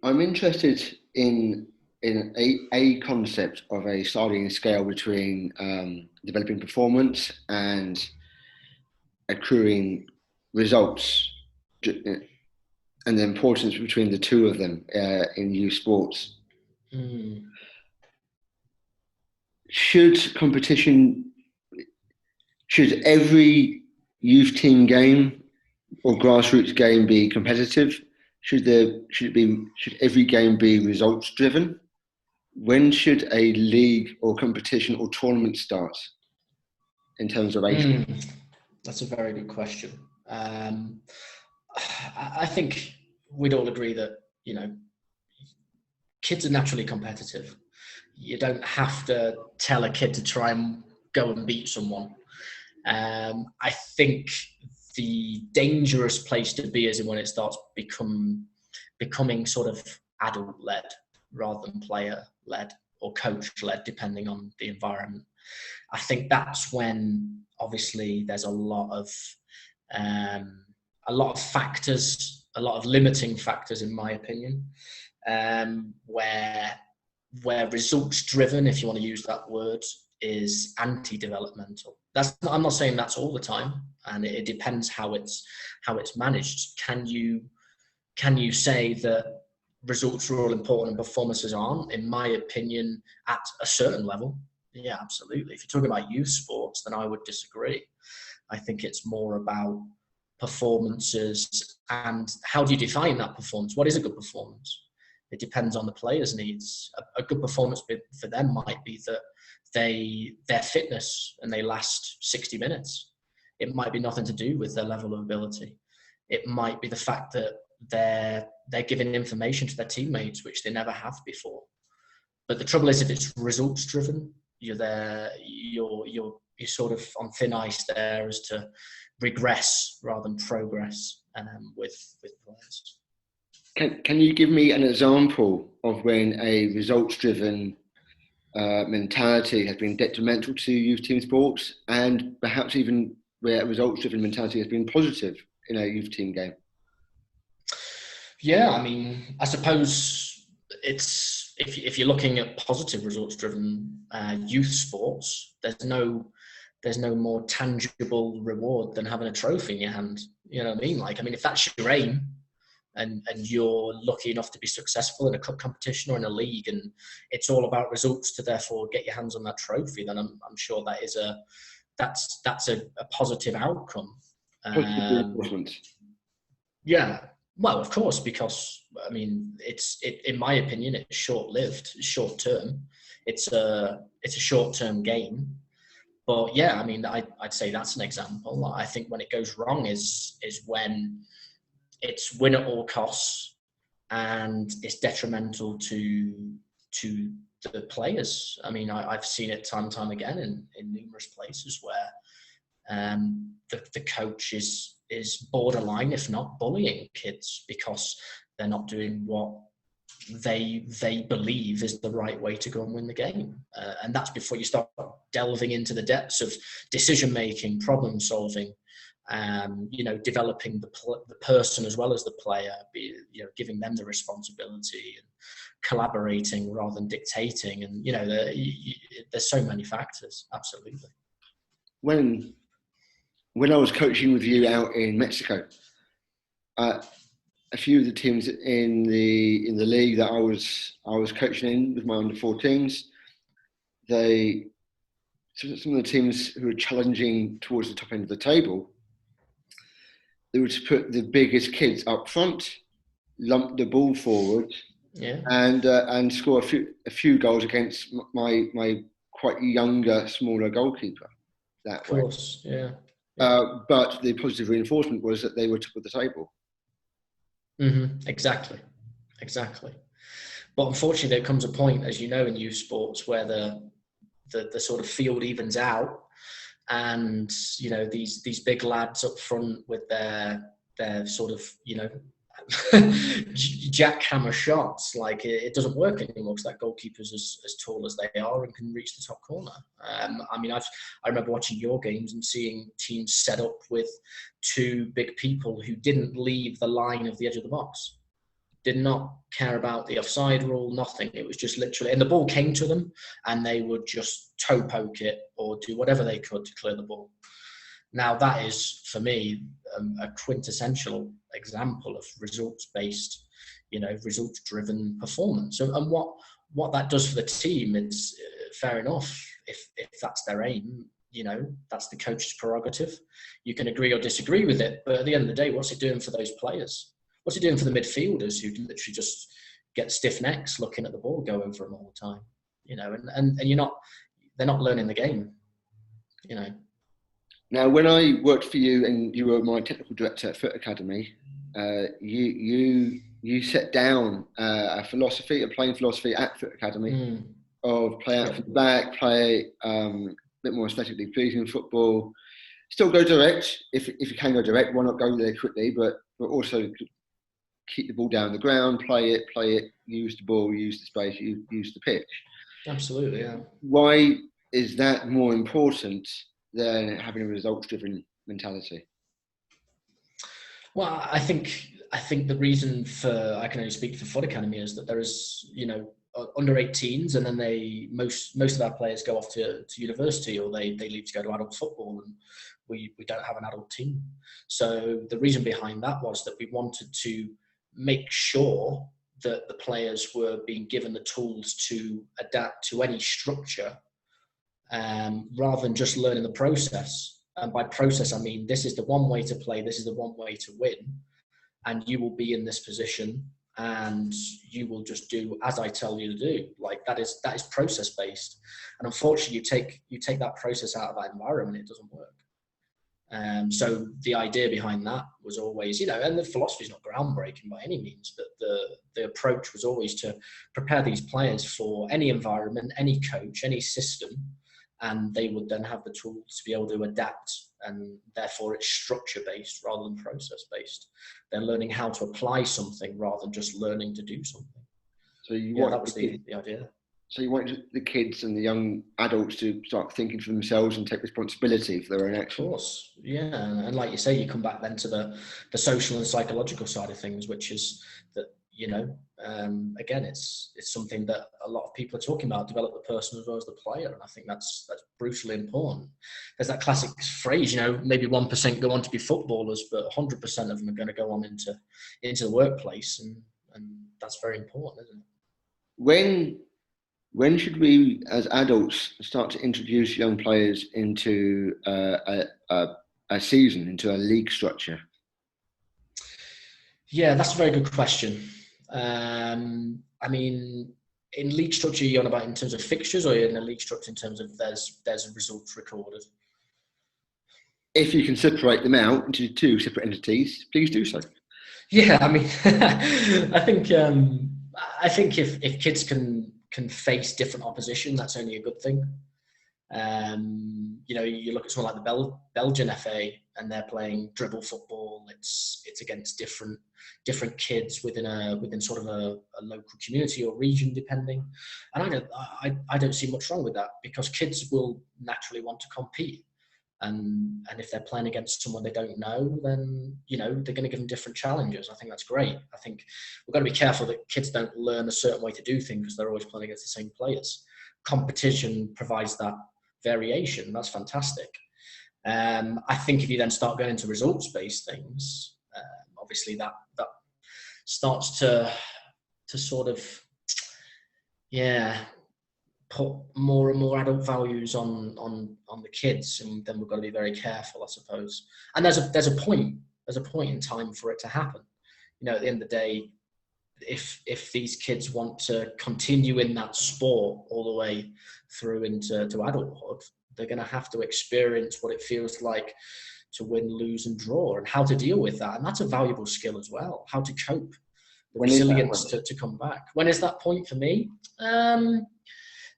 I'm interested in a concept of a sliding scale between developing performance and accruing results, and the importance between the two of them in youth sports. Mm. Should every youth team game or grassroots game be competitive? Should every game be results driven? When should a league or competition or tournament start in terms of age? That's a very good question. I think we'd all agree that, kids are naturally competitive. You don't have to tell a kid to try and go and beat someone. I think the dangerous place to be is when it starts becoming sort of adult-led rather than player-led or coach-led, depending on the environment. I think that's when obviously there's a lot of factors, a lot of limiting factors, in my opinion, where results driven, if you want to use that word, is anti-developmental. I'm not saying that's all the time, and it depends how it's managed. Can you say that results are all important and performances aren't? In my opinion, at a certain level, yeah, absolutely. If you're talking about youth sports, then I would disagree. I think it's more about performances and how do you define that performance? What is a good performance? It depends on the player's needs. A good performance for them might be that their fitness and they last 60 minutes. It might be nothing to do with their level of ability. It might be the fact that they're giving information to their teammates which they never have before. But the trouble is, if it's results driven, you're sort of on thin ice there as to regress rather than progress with players. Can you give me an example of when a results-driven mentality has been detrimental to youth team sports, and perhaps even where a results-driven mentality has been positive in a youth team game? Yeah, I mean, I suppose it's if you're looking at positive results-driven youth sports, there's no more tangible reward than having a trophy in your hand. You know what I mean? If that's your aim, and you're lucky enough to be successful in a cup competition or in a league, and it's all about results to therefore get your hands on that trophy, then I'm sure that's a positive outcome. Yeah, well, of course, because it's in my opinion, it's short-lived, short term. It's a short-term game. But yeah, I'd say that's an example. I think when it goes wrong is when it's win at all costs and it's detrimental to the players. I've seen it time and time again in numerous places where the coach is borderline, if not bullying kids, because they're not doing what they believe is the right way to go and win the game. And that's before you start delving into the depths of decision making, problem solving, developing the person as well as the player, giving them the responsibility and collaborating rather than dictating. And there's so many factors. Absolutely. When I was coaching with you out in Mexico, a few of the teams in the league that I was coaching in with my under-14s, some of the teams who were challenging towards the top end of the table, they would put the biggest kids up front, lump the ball forward, yeah, and score a few goals against my quite younger, smaller goalkeeper. That of course, way. Yeah. But the positive reinforcement was that they were top of the table. Mm-hmm. Exactly. But unfortunately, there comes a point, as you know, in youth sports where the sort of field evens out, and these big lads up front with their sort of jackhammer shots, it doesn't work anymore because that goalkeeper's as tall as they are and can reach the top corner. I remember watching your games and seeing teams set up with two big people who didn't leave the line of the edge of the box. did not care about the offside rule, nothing. It was just literally, and the ball came to them and they would just toe poke it or do whatever they could to clear the ball. Now that is, for me, a quintessential example of results-based, results-driven performance. And what that does for the team, it's fair enough if that's their aim. That's the coach's prerogative. You can agree or disagree with it, but at the end of the day, what's it doing for those players? What's it doing for the midfielders who literally just get stiff necks looking at the ball go over them all the time? And they're not learning the game. Now, when I worked for you and you were my technical director at FutAcademy, you set down a playing philosophy at FutAcademy of play out from the back, play a bit more aesthetically pleasing football. Still go direct if you can go direct. Why not go there quickly? But also keep the ball down the ground, play it, use the ball, use the space, use the pitch. Absolutely, yeah. Why is that more important than having a results-driven mentality? Well, I think the reason for, I can only speak for FutAcademy, is that there is, under 18s, and then most of our players go off to university, or they leave to go to adult football, and we don't have an adult team. So the reason behind that was that we wanted to make sure that the players were being given the tools to adapt to any structure, rather than just learning the process. And by process, I mean, this is the one way to play, this is the one way to win, and you will be in this position and you will just do as I tell you to do. Like that is process based. And unfortunately, you take that process out of that environment, it doesn't work. So the idea behind that was always, and the philosophy is not groundbreaking by any means, but the approach was always to prepare these players for any environment, any coach, any system, and they would then have the tools to be able to adapt, and therefore it's structure based rather than process based. They're learning how to apply something rather than just learning to do something. So that was the idea. So you want the kids and the young adults to start thinking for themselves and take responsibility for their own actions. Of course, yeah. And like you say, you come back then to the social and psychological side of things, which is that, again, it's something that a lot of people are talking about, develop the person as well as the player. And I think that's brutally important. There's that classic phrase, maybe 1% go on to be footballers, but 100% of them are going to go on into the workplace. And that's very important, isn't it? When should we, as adults, start to introduce young players into a season, into a league structure? Yeah, that's a very good question. I mean, in league structure, you're on about in terms of fixtures, or in a league structure in terms of there's results recorded? If you can separate them out into two separate entities, please do so. Yeah, I mean, I think if kids can face different opposition, that's only a good thing. You look at someone like the Belgian FA, and they're playing dribble football. It's against different kids within sort of a local community or region, depending. And I don't see much wrong with that, because kids will naturally want to compete. And if they're playing against someone they don't know, then they're going to give them different challenges. I think that's great. I think we've got to be careful that kids don't learn a certain way to do things because they're always playing against the same players. Competition provides that variation. That's fantastic. I think if you then start going into results-based things, obviously that starts to sort of put more and more adult values on the kids, and then we've got to be very careful, I suppose. And there's a point in time for it to happen. At the end of the day, if these kids want to continue in that sport all the way through into adulthood, they're going to have to experience what it feels like to win, lose, and draw, and how to deal with that. And that's a valuable skill as well, how to cope, the resilience to come back. When is that point for me?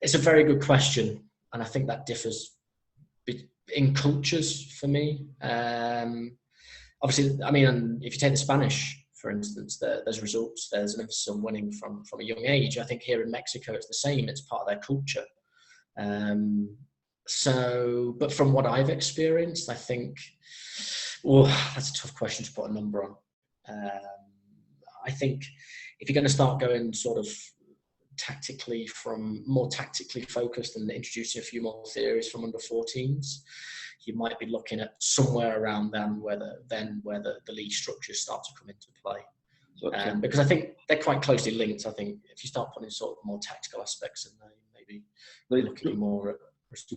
It's a very good question, and I think that differs in cultures for me. Obviously, I mean, if you take the Spanish, for instance, there's results, there's an emphasis on winning from a young age. I think here in Mexico, it's the same. It's part of their culture. But from what I've experienced, I think, that's a tough question to put a number on. I think if you're going to start going sort of more tactically focused and introducing a few more theories from under 14s, you might be looking at somewhere around then where the league structures start to come into play. Because I think they're quite closely linked. I think if you start putting sort of more tactical aspects in there, maybe looking more at.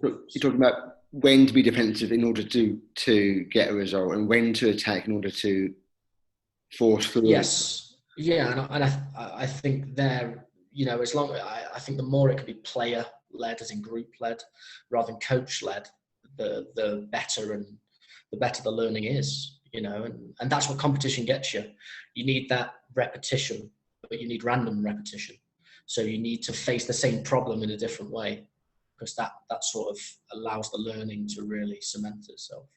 You're talking about when to be defensive in order to get a result, and when to attack in order to force through. Yes, yeah, and I think there, as long I think the more it can be player led, as in group led, rather than coach led, the better the learning is. And that's what competition gets you. You need that repetition, but you need random repetition. So you need to face the same problem in a different way, because that sort of allows the learning to really cement itself.